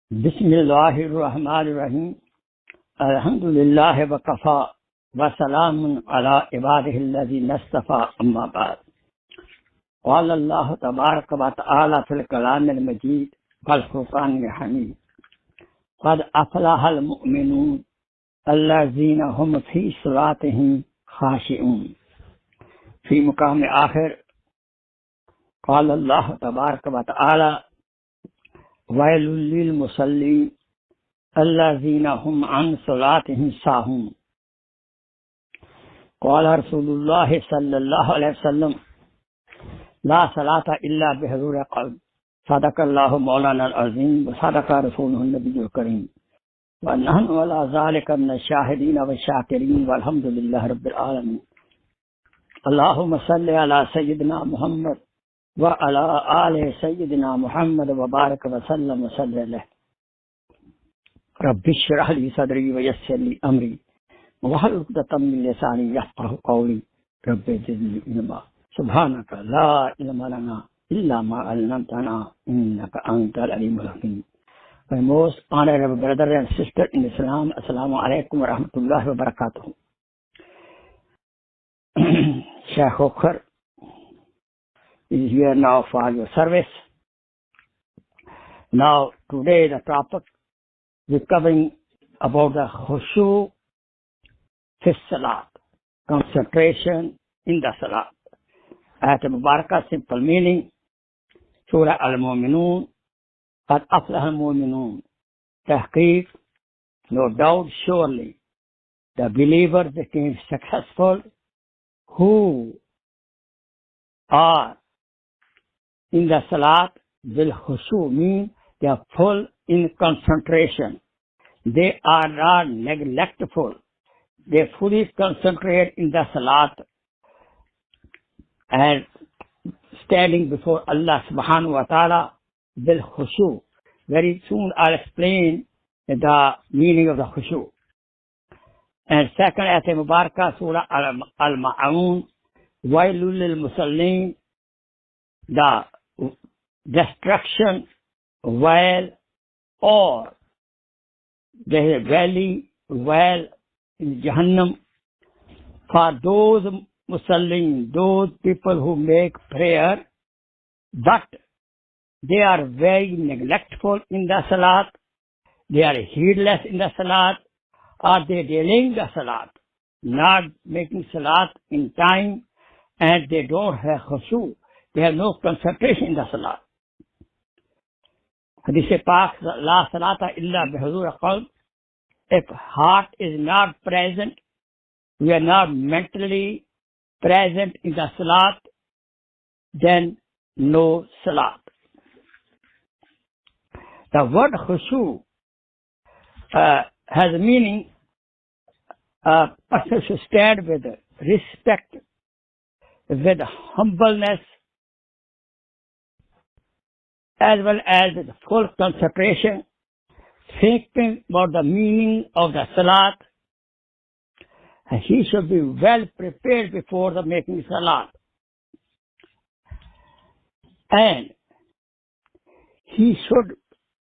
Bismillahirrahmanirrahim. Alhamdulillah wa kafa wa salamun ala ibadihi alladhina istafa amma ba'd. Qala Allah tabaraka wa ta'ala fil kalam al-majid wal furqan al-hamid. Qad aflaha al-mu'minun alladhina hum fi salatihim khashi'un. Fi muqam akhir qala Allah tabaraka wa ta'ala wailul lil musallin alladhina hum an salatihim sahun. Qala Rasulullah sallallahu alayhi wasallam la salata illa bihuzuri qalb. Sadaqallahu Molana al-azim wa sadaqa rasuluhu an-nabiyyul kareem. Wa nahnu ala zalika min ash-shahidin wa ash-shakirin walhamdulillahi rabbil alamin. Allahumma salli ala sayyidina Muhammad wa ala ali sayyidina Muhammad wa barik wa sallam wa salli alayhi. Rabbi shrah li sadri wa yassir li amri wahlul 'uqdatam min lisani yafqahu qawli. Rabbi zidni ilma. Subhanaka la ilma lana illa ma 'allamtana innaka antal alimul hakim. My most honorable brother and sister in Islam, Assalamu alaikum wa rahmatullahi wa barakatuh. Sheikh Khokhar is here now for your service. Now, today the topic we're covering about the khushu fi salat, concentration in the salat. Ayat Mubarakah, simple meaning, Surah Al-Mu'minun, Qad aflaha al-mu'minun, tahqiq, no doubt, surely, the believers became successful who are in the salat will khushu, mean they are full in concentration. They are not neglectful. They fully concentrate in the salat and standing before Allah subhanahu wa ta'ala will khushu. Very soon I'll explain the meaning of the khushu. And second ayat Mubarakah, Surah Al-Ma'un, wailul lil musallin, the destruction, well, or there is a valley, well, in Jahannam, for those musallin, those people who make prayer, but they are very neglectful in the salat, they are heedless in the salat, or they delaying the salat, not making salat in time, and they don't have khushu. They have no concentration in the salat. Hadith Pak, la salata illa bihuzuri qalb. If heart is not present, we are not mentally present in the salat, then no salat. The word khushu has a meaning, a person should stand with respect, with humbleness, as well as with full concentration, thinking about the meaning of the salat. And he should be well prepared before the making salat. And he should,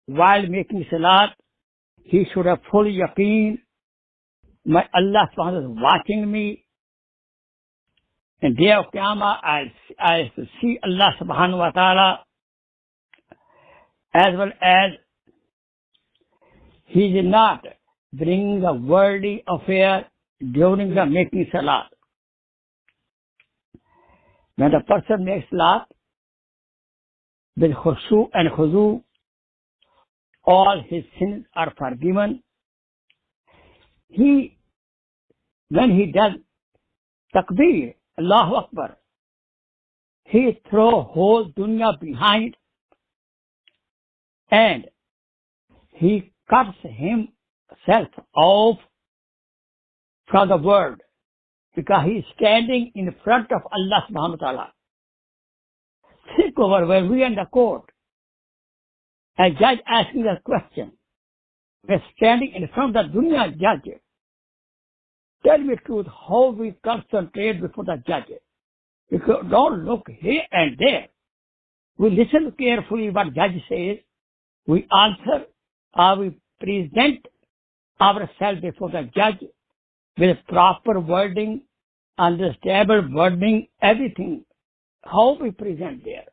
while making salat, he should have full yaqeen, my Allah subhanahu wa ta'ala is watching me. And day of Qiyamah, I see Allah subhanahu wa ta'ala, as well as he did not bring the worldly affair during the making salat. When the person makes salat with khushu and khudu, all his sins are forgiven. When he does takbir, Allahu Akbar, he throws whole dunya behind and he cuts himself off from the world because he is standing in front of Allah subhanahu wa ta'ala. Think over when we are in the court, a judge asking a question. We're standing in front of the dunya judge. Tell me the truth, how we concentrate before the judge. We don't look here and there. We listen carefully what judge says. We answer Or we present ourselves before the judge with proper wording, understandable wording, everything, how we present there.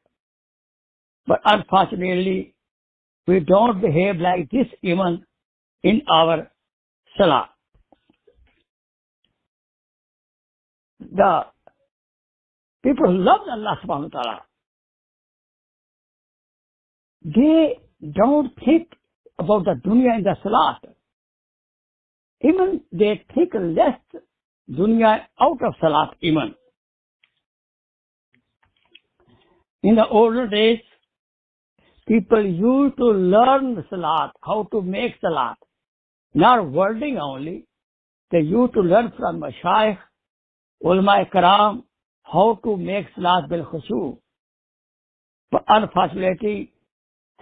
But unfortunately, we don't behave like this even in our salah. The people who love Allah subhanahu wa ta'ala, they don't think about the dunya in the salat. Even they think less dunya out of salat even. In the older days, people used to learn salat, how to make salat. Not wording only. They used to learn from Shaykh, ulama karam, how to make salat bil khushu. But unfortunately,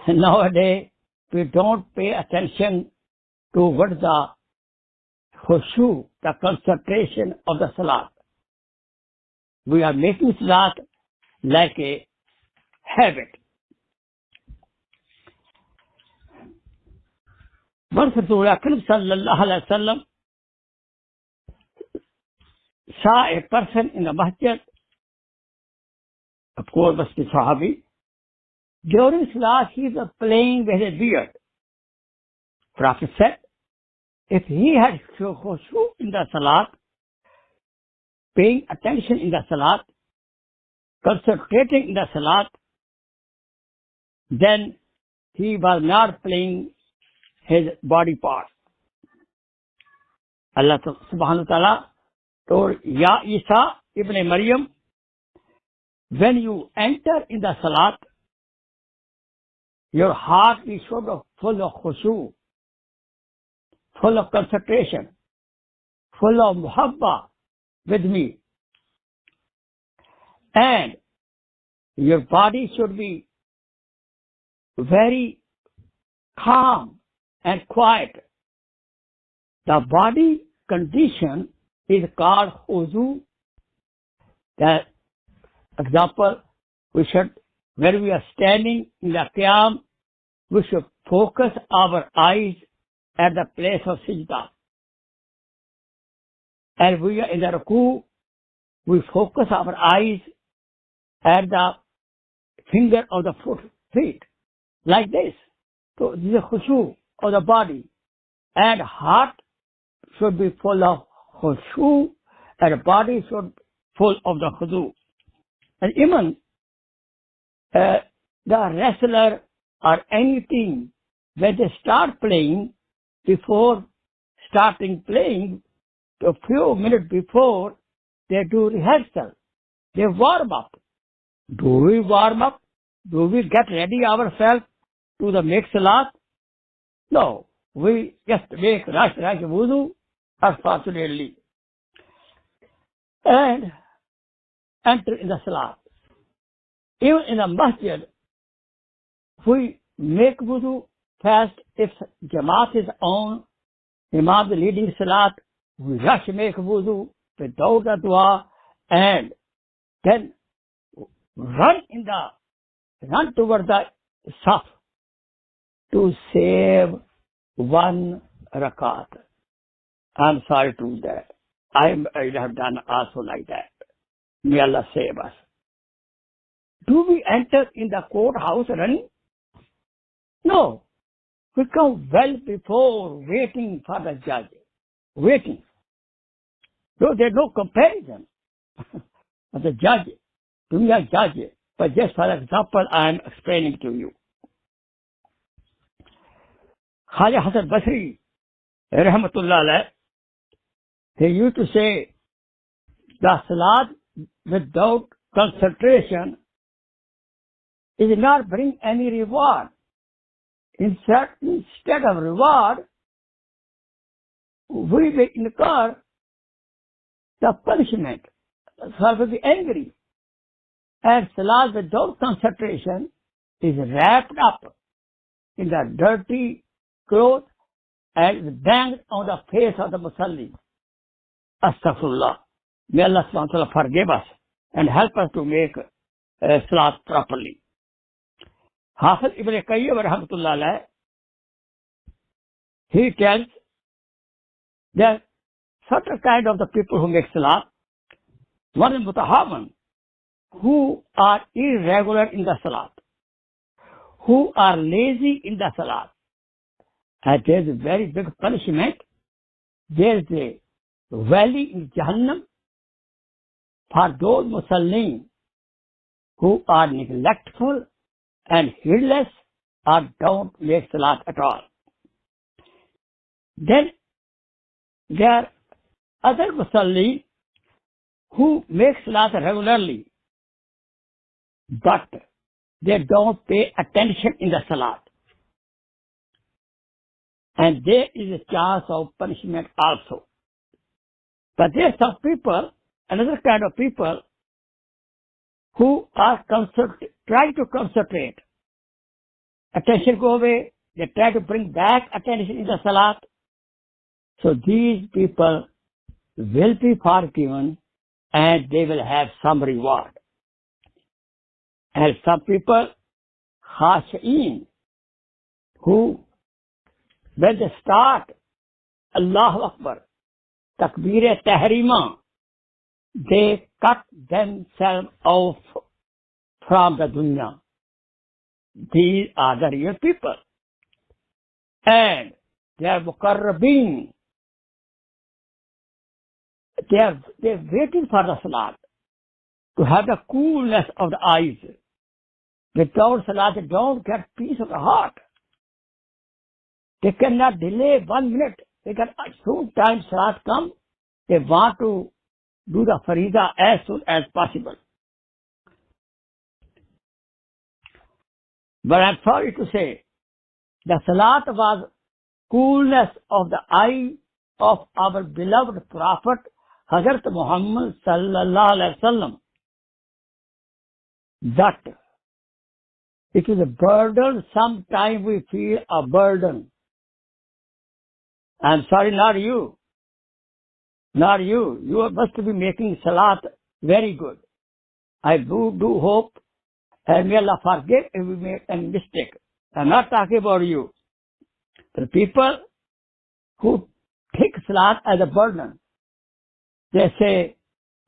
nowadays, we don't pay attention to what the khushu, the concentration of the salat. We are making salat like a habit. Once Rasul sallallahu alaihi wasallam saw a person in the masjid, of course, was the Sahabi. During salat, he was playing with a beard. Prophet said, if he had khushu in the salat, paying attention in the salat, concentrating in the salat, then he was not playing his body parts. Allah subhanahu wa ta'ala told Ya Isa ibn Maryam, when you enter in the salat, your heart is full of khushu, full of concentration, full of muhabba with me. And your body should be very calm and quiet. The body condition is called khuzu. The example, when we are standing in the qiyam, we should focus our eyes at the place of sajda. And we are in the ruku, we focus our eyes at the finger of the feet, like this. So this is a khushu of the body. And heart should be full of khushu, and body should be full of the khudu. And even the wrestler or anything, when they start playing, before starting playing, a few minutes before, they do rehearsal. They warm up. Do we warm up? Do we get ready ourselves to the make salat? No. We just make rush wudu, unfortunately, and enter in the salat. Even in a masjid, we make wudu fast. If Jamaat is on, Imam is leading salat, we rush make wudu without a dua, and then run toward the saf to save one rakat. I'm sorry to do that. I have done also like that. May Allah save us. Do we enter in the courthouse running? No. We come well before, waiting for the judge. Waiting. So there's no comparison. But the judge, dunya judge. But just for example, I am explaining to you. Khaja Hasan Basri, rahmatullah alayh, he used to say, the salat without concentration is not bring any reward. Instead of reward, we will incur the punishment. So will be angry. And salat without concentration is wrapped up in the dirty cloth and banged on the face of the musalli. Astaghfirullah. May Allah subhanahu wa ta'ala forgive us and help us to make salat properly. Hafiz ibn Qayyim rahmatullah alayh, he tells that certain kind of the people who make salat, one is mutahawan, who are irregular in the salat, who are lazy in the salat. And there is a very big punishment. There is a valley in Jannat for those Muslims who are neglectful and heedless or don't make salat at all. Then there are other Muslims who make salat regularly, but they don't pay attention in the salat. And there is a chance of punishment also. But there are some people, another kind of people, who are trying to concentrate. Attention go away, they try to bring back attention in the salat. So these people will be forgiven and they will have some reward. And some people, khashi'een, who when they start Allahu Akbar, takbir-e-tahrima, they cut themselves off from the dunya. These are the real people. And they are muqarrabeen. They're waiting for the salat to have the coolness of the eyes. Without salat, they don't get peace of the heart. They cannot delay 1 minute. They can, as soon as salat comes, they want to do the farida as soon as possible. But I'm sorry to say, the salat was coolness of the eye of our beloved Prophet, Hazrat Muhammad sallallahu alaihi wasallam. That it is a burden. Sometimes we feel a burden. I'm sorry, not you. Not you. You must be making salat very good. I do hope, and may Allah forgive if we make a mistake. I'm not talking about you. The people who take salat as a burden, they say,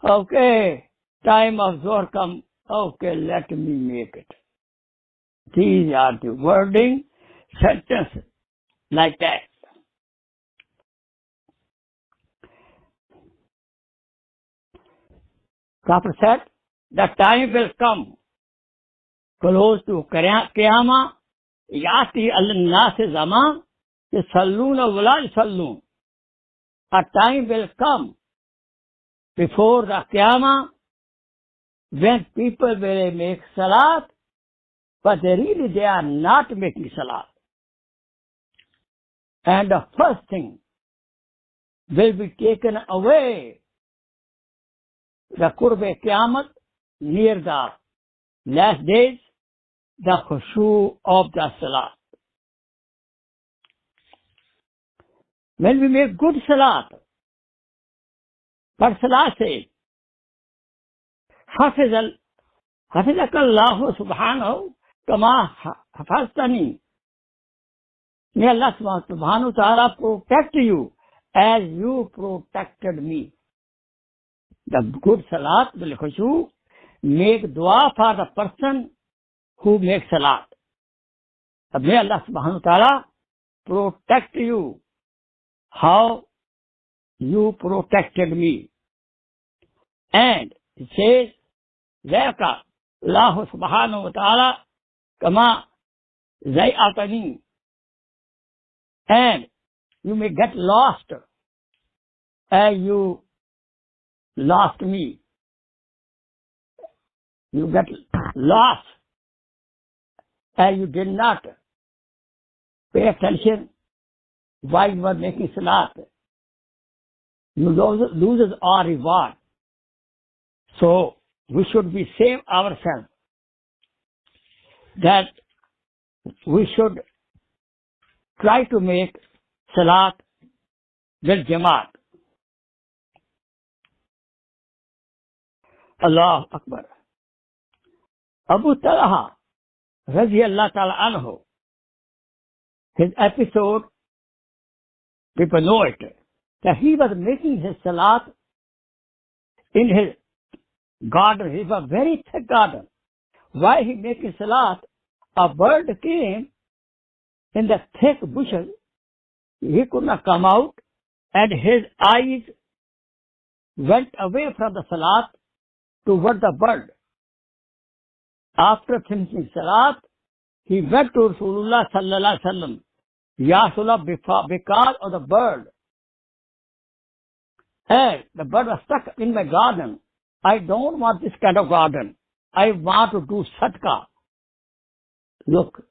okay, time of Zohar come, okay, let me make it. These are the wording sentences like that. Prophet said, the time will come close to Qiyamah, Yati al-Nas Zaman, Yusalluna wa la yusallun. A time will come before the Qiyamah when people will make salat, but they are not making salat. And the first thing will be taken away. The Qurb-e Qiyamah, near the last days, the khushu of the salat. When we make good salat, but salat says, Hafizakallahu subhanahu kama hafaztani. May Allah subhanahu wa ta'ala protect you as you protected me. The good salat will khushu make dua for the person who makes salat. May Allah subhanahu wa ta'ala protect you how you protected me. And it says, Zaka Allah subhanahu wa ta'ala kama zay'atani. And you may get lost as you lost me. You get lost and you did not pay attention while you were making salat. You loses our reward. So we should be save ourselves that we should try to make salat with jamaat. Allah Akbar. Abu Talha, Radiyallahu ta'ala anhu, his episode people know it, that he was making his salat in his garden. He was a very thick garden. While he making salat, a bird came in the thick bushes. He could not come out, and his eyes went away from the salat toward the bird. After finishing salat, he went to Rasulullah sallallahu alaihi wasallam. Ya Rasulullah, because of the bird. And the bird was stuck in my garden. I don't want this kind of garden. I want to do sadaqah. Look,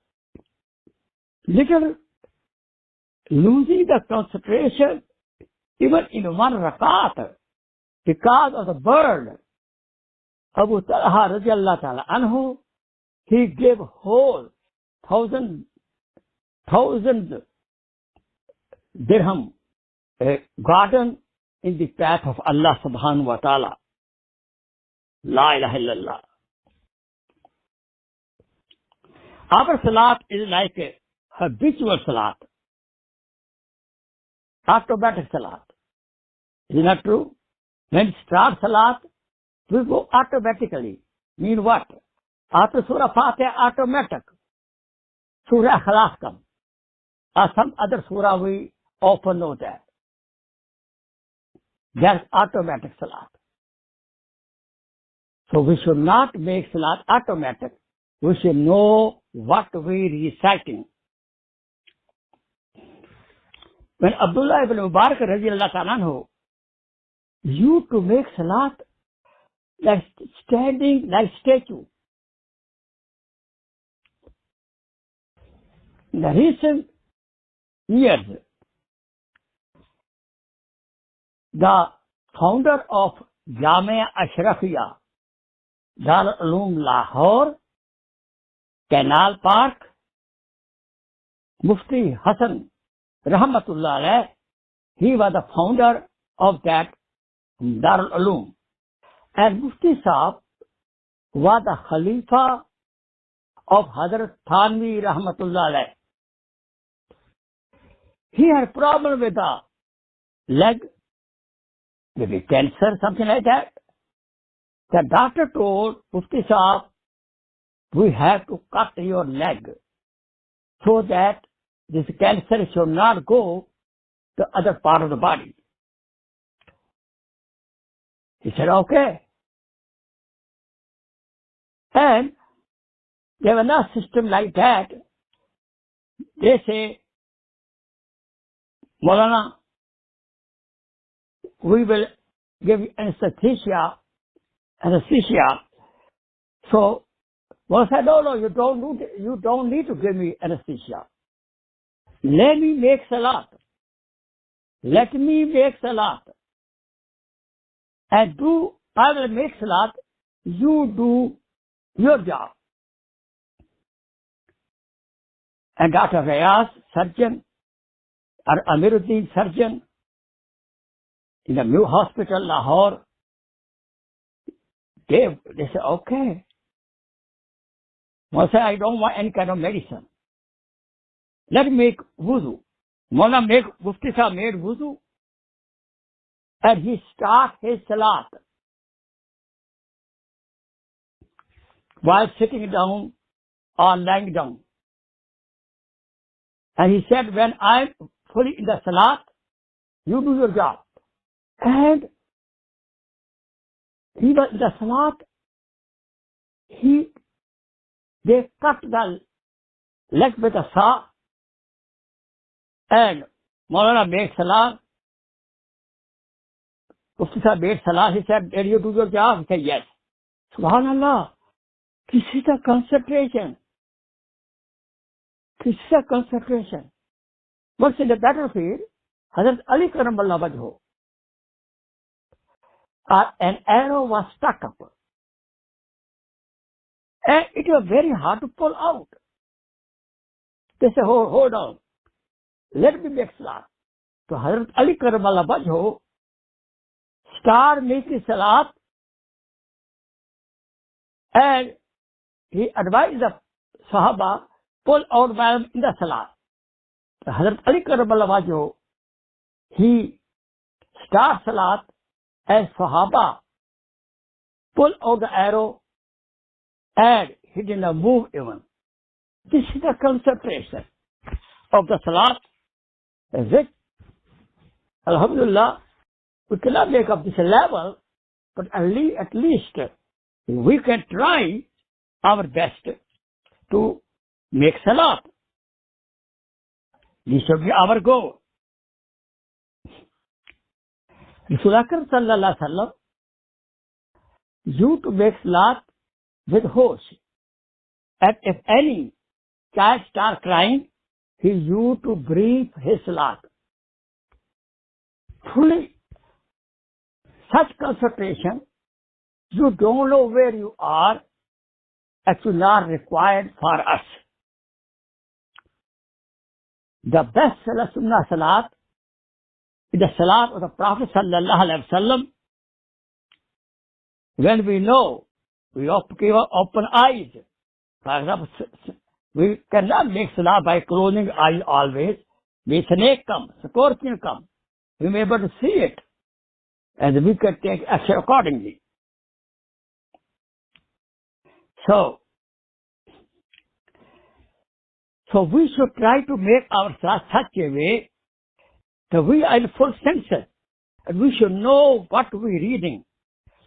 little losing the concentration even in one rakat because of the bird. Abu Talha radiallahu ta'ala anhu, he gave whole thousand dirham a garden in the path of Allah subhanahu wa ta'ala. La ilaha illallah. Our salat is like a habitual salat, automatic salat. Is it not true? When we start salat, we go automatically. Mean what? After Surah Fatiha, automatic. Surah Ikhlas come. Or some other surah, we often know that. That's automatic salat. So we should not make salat automatic. We should know what we reciting. When Abdullah ibn Mubarak radiallahu ta'ala anhu used to make salat like standing like statue. In the recent years, the founder of Jamia Ashrafiyya, Darul Uloom Lahore, Canal Park, Mufti Hassan Rahmatullah alayh, he was the founder of that Darul Uloom. And Mufti Sahab was the Khalifa of Hazrat Thanvi Rahmatullah alayh. He had problem with the leg, maybe cancer, something like that. The doctor told Mufti Sahab, we have to cut your leg so that this cancer should not go to other part of the body. He said, okay. And they have another system like that. They say, Molana, we will give you anesthesia. So, Molana said, no, you don't need to give me anesthesia. Let me make salat. Let me make salat. And I will make salat, you do your job. And Dr. Rayas, surgeon, or Amiruddin, surgeon, in the new hospital, Lahore, they said, okay. Molana said, I don't want any kind of medicine. Let me make wuzu. Mufti Sahab made wuzu, and he started his salat while sitting down or lying down. And he said, when I'm fully in the salat, you do your job. And he was in the salat, they cut the leg with a saw, and Molana made salat. Mufti Sahab made salat. He said, did you do your job? He said, yes. Subhanallah. This is a concentration. This is a concentration. Once in the battlefield, Hazrat Ali Karamallah Wajho, an arrow was stuck up. And it was very hard to pull out. They said, hold on. Let me make salat. So Hazrat Ali Karamallah Wajho started making salat, and he advised the Sahaba, pull out while in the salat. So Hazrat Ali Karamallah Wajho he starts Salat as Sahaba pull out the arrow and he didn't move even. This is the concentration of the Salat. Is it? Alhamdulillah, we cannot make up this level, but at least we can try our best to make Salat. This should be our goal. Rasul Akram sallallahu alaihi wasallam used to make Salat with hosh. And if any child starts crying, he used to brief his Salat. Fully, such concentration, you don't know where you are, actually not required for us. The best Sunnah Salat is the Salat of the Prophet sallallahu alaihi wasallam. When we know, we open eyes. For example, we cannot make Salat by closing eyes always. May snake come, scorpion come. We may be able to see it, and we can take action accordingly. So we should try to make our Salat such a way that we are in full senses, and we should know what we're reading,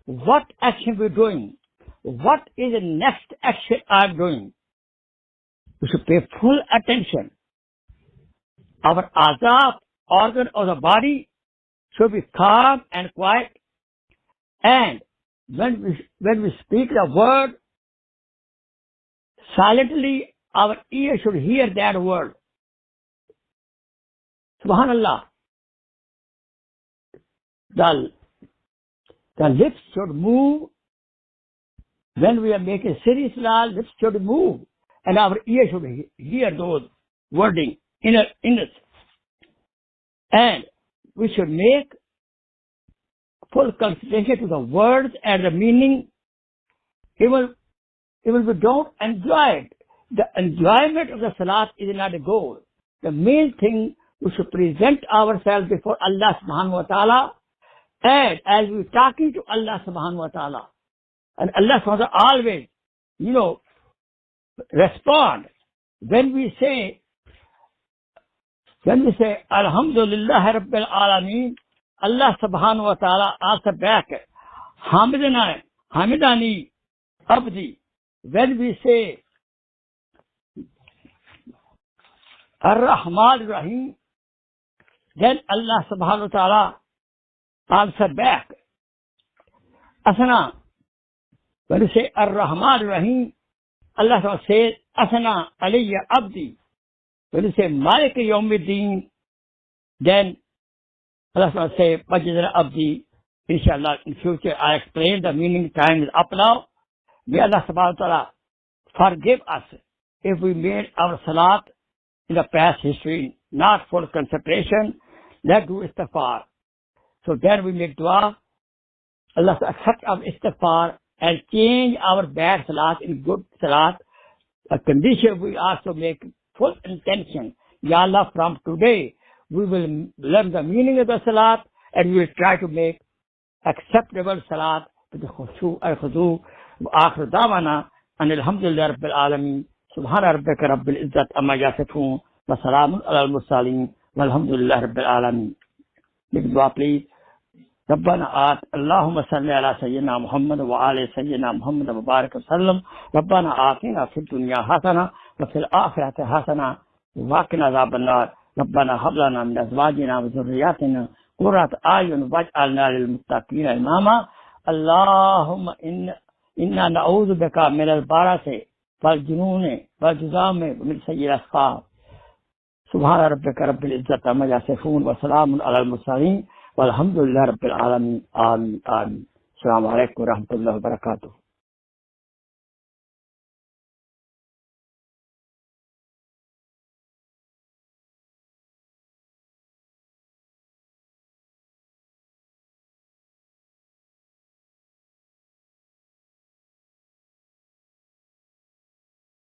what action we're doing, what is the next action I'm doing. We should pay full attention. Our azab, organ of the body, should be calm and quiet. And when we speak the word, silently our ear should hear that word. Subhanallah. The lips should move. When we are making serious salah, lips should move. And our ear should hear those wording in it. And we should make full concentration to the words and the meaning. Even we don't enjoy it. The enjoyment of the Salat is not a goal. The main thing, we should present ourselves before Allah subhanahu wa ta'ala, and as we're talking to Allah subhanahu wa ta'ala, and Allah subhanahu wa ta'ala always, respond. When we say Alhamdulillah Rabbil Alameen, Allah subhanahu wa ta'ala answer back, Hamidani Abdi. When we say Ar-Rahman Rahim, then Allah subhanahu wa ta'ala answer back, Asana. When we say Ar-Rahman Rahim, Allah subhanahu wa ta'ala says, Asana Aliyya Abdi. When you say Malik Yawmiddin, then Allah subhanahu wa ta'ala say, Majidana Abdi. Inshallah, in future I explain the meaning. Time is up now. May Allah subhanahu wa ta'ala forgive us if we made our Salat in the past history not full concentration. Let's do istighfar. So then we make dua. Allah accept our istighfar and change our bad Salat in good Salat. A condition we also make full intention. Ya Allah, from today we will learn the meaning of the Salat and we will try to make acceptable Salat with the khushu al-khudu. وآخر دعوانا أن الحمد لله رب العالمين سبحان ربك رب العزة أما يصفون وسلام على المرسلين والحمد لله رب العالمين. Make dua please. ربنا اللهم صل على سيدنا محمد وعلى سيدنا محمد وبارك وسلم. ربنا آتنا في الدنيا حسنة وفي الآخرة حسنة وقنا عذاب النار. ربنا هب لنا من أزواجنا وذرياتنا قرة أعين واجعلنا للمتقين إماما. اللهم إنا نعوذ بك من البرص والجنون والجذام ومن سيء الأسقام. سبحان ربك رب العزة عما يصفون وسلام على المرسلين والحمد لله رب العالمين. آمين آمين. السلام عليكم ورحمة الله وبركاته.